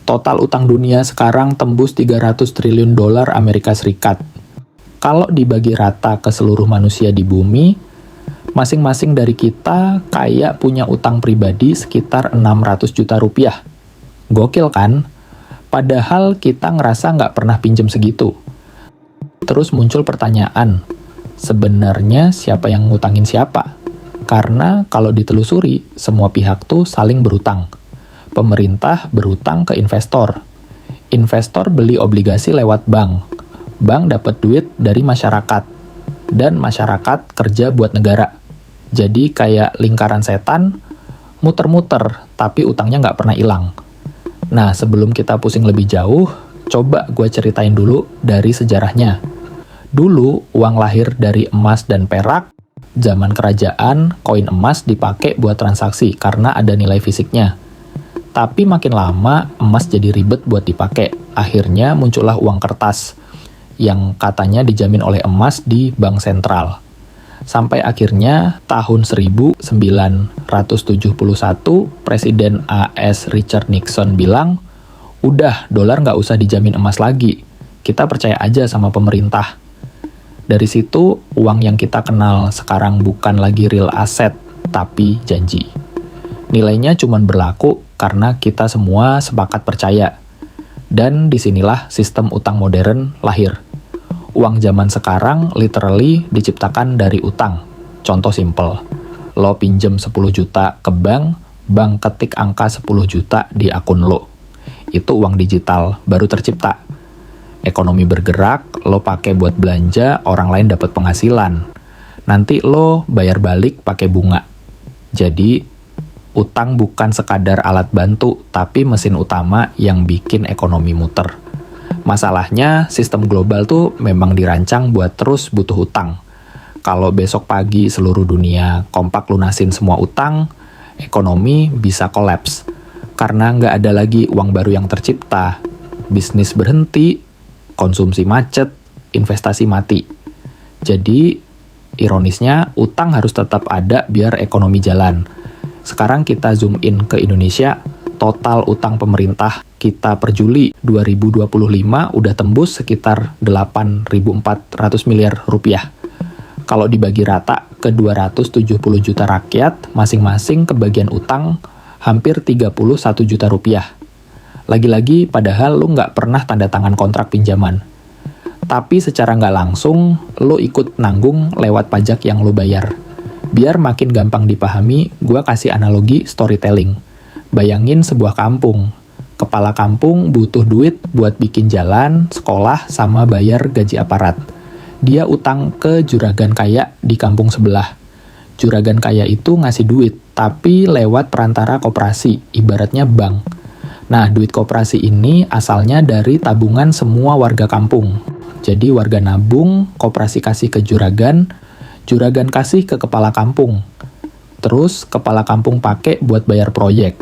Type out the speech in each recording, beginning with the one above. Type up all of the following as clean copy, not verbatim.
Total utang dunia sekarang tembus 300 triliun dolar Amerika Serikat. Kalau dibagi rata ke seluruh manusia di bumi, masing-masing dari kita kayak punya utang pribadi sekitar 600 juta rupiah. Gokil kan? Padahal kita ngerasa nggak pernah pinjem segitu. Terus muncul pertanyaan, sebenarnya siapa yang ngutangin siapa? Karena kalau ditelusuri, semua pihak tuh saling berutang. Pemerintah berutang ke investor. Investor beli obligasi lewat bank. Bank dapat duit dari masyarakat. Dan masyarakat kerja buat negara. Jadi kayak lingkaran setan, muter-muter, tapi utangnya nggak pernah hilang. Nah, sebelum kita pusing lebih jauh, coba gue ceritain dulu dari sejarahnya. Dulu, uang lahir dari emas dan perak. Zaman kerajaan, koin emas dipakai buat transaksi karena ada nilai fisiknya. Tapi makin lama, emas jadi ribet buat dipakai. Akhirnya muncullah uang kertas, yang katanya dijamin oleh emas di bank sentral. Sampai akhirnya tahun 1971, Presiden AS Richard Nixon bilang, udah, dolar nggak usah dijamin emas lagi. Kita percaya aja sama pemerintah. Dari situ, uang yang kita kenal sekarang bukan lagi real asset, tapi janji. Nilainya cuma berlaku karena kita semua sepakat percaya. Dan disinilah sistem utang modern lahir. Uang zaman sekarang literally diciptakan dari utang. Contoh simple, lo pinjem 10 juta ke bank, bank ketik angka 10 juta di akun lo. Itu uang digital, baru tercipta. Ekonomi bergerak, lo pakai buat belanja, orang lain dapat penghasilan. Nanti lo bayar balik pakai bunga. Jadi, utang bukan sekadar alat bantu, tapi mesin utama yang bikin ekonomi muter. Masalahnya, sistem global tuh memang dirancang buat terus butuh utang. Kalau besok pagi seluruh dunia kompak lunasin semua utang, ekonomi bisa kolaps. Karena nggak ada lagi uang baru yang tercipta. Bisnis berhenti, konsumsi macet, investasi mati. Jadi, ironisnya, utang harus tetap ada biar ekonomi jalan. Sekarang kita zoom in ke Indonesia, total utang pemerintah kita per Juli 2025 udah tembus sekitar 8.400 miliar rupiah. Kalau dibagi rata ke 270 juta rakyat, masing-masing kebagian utang hampir 31 juta rupiah. Lagi-lagi padahal lu nggak pernah tanda tangan kontrak pinjaman. Tapi secara nggak langsung, lu ikut nanggung lewat pajak yang lu bayar. Biar makin gampang dipahami, gue kasih analogi storytelling. Bayangin sebuah kampung. Kepala kampung butuh duit buat bikin jalan, sekolah, sama bayar gaji aparat. Dia utang ke juragan kaya di kampung sebelah. Juragan kaya itu ngasih duit, tapi lewat perantara koperasi, ibaratnya bank. Nah, duit koperasi ini asalnya dari tabungan semua warga kampung. Jadi warga nabung, koperasi kasih ke juragan kasih ke kepala kampung. Terus kepala kampung pakai buat bayar proyek.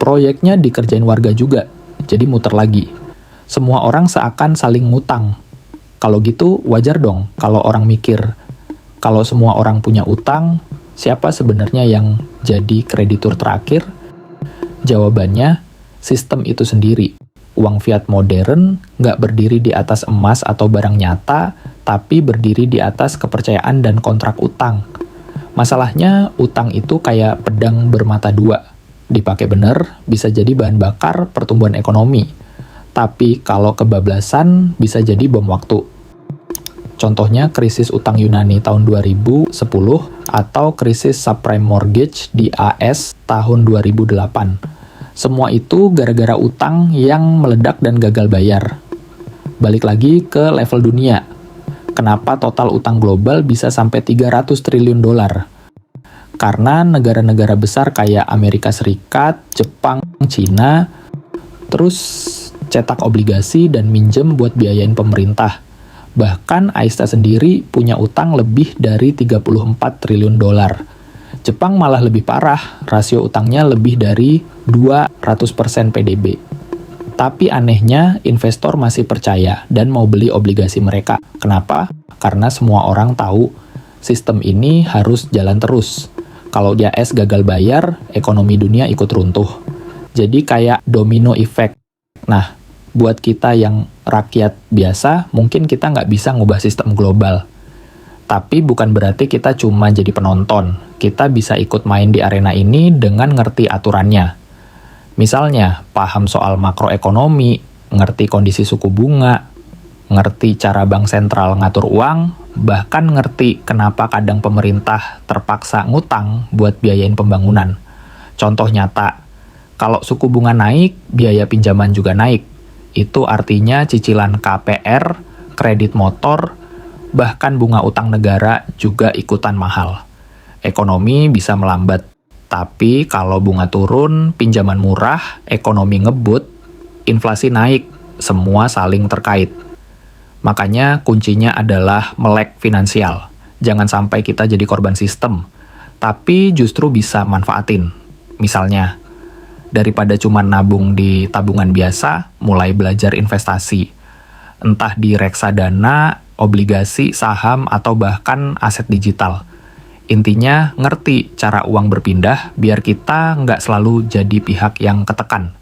Proyeknya dikerjain warga juga, jadi muter lagi. Semua orang seakan saling ngutang. Kalau gitu wajar dong kalau orang mikir, kalau semua orang punya utang, siapa sebenarnya yang jadi kreditur terakhir? Jawabannya, sistem itu sendiri. Uang fiat modern nggak berdiri di atas emas atau barang nyata, tapi berdiri di atas kepercayaan dan kontrak utang. Masalahnya, utang itu kayak pedang bermata dua. Dipakai bener, bisa jadi bahan bakar pertumbuhan ekonomi. Tapi kalau kebablasan, bisa jadi bom waktu. Contohnya krisis utang Yunani tahun 2010 atau krisis subprime mortgage di AS tahun 2008. Semua itu gara-gara utang yang meledak dan gagal bayar. Balik lagi ke level dunia. Kenapa total utang global bisa sampai 300 triliun dolar? Karena negara-negara besar kayak Amerika Serikat, Jepang, Cina, terus cetak obligasi dan minjem buat biayain pemerintah. Bahkan Aista sendiri punya utang lebih dari 34 triliun dolar. Jepang malah lebih parah, rasio utangnya lebih dari 200% PDB. Tapi anehnya, investor masih percaya dan mau beli obligasi mereka. Kenapa? Karena semua orang tahu sistem ini harus jalan terus. Kalau AS gagal bayar, ekonomi dunia ikut runtuh. Jadi kayak domino effect. Nah, buat kita yang rakyat biasa, mungkin kita nggak bisa ngubah sistem global. Tapi bukan berarti kita cuma jadi penonton. Kita bisa ikut main di arena ini dengan ngerti aturannya. Misalnya, paham soal makroekonomi, ngerti kondisi suku bunga, ngerti cara bank sentral ngatur uang, bahkan ngerti kenapa kadang pemerintah terpaksa ngutang buat biayain pembangunan. Contoh nyata, kalau suku bunga naik, biaya pinjaman juga naik. Itu artinya cicilan KPR, kredit motor, bahkan bunga utang negara juga ikutan mahal. Ekonomi bisa melambat. Tapi kalau bunga turun, pinjaman murah, ekonomi ngebut, inflasi naik, semua saling terkait. Makanya kuncinya adalah melek finansial. Jangan sampai kita jadi korban sistem, tapi justru bisa manfaatin. Misalnya, daripada cuma nabung di tabungan biasa, mulai belajar investasi. Entah di reksadana, obligasi, saham, atau bahkan aset digital. Intinya, ngerti cara uang berpindah biar kita nggak selalu jadi pihak yang ketekan.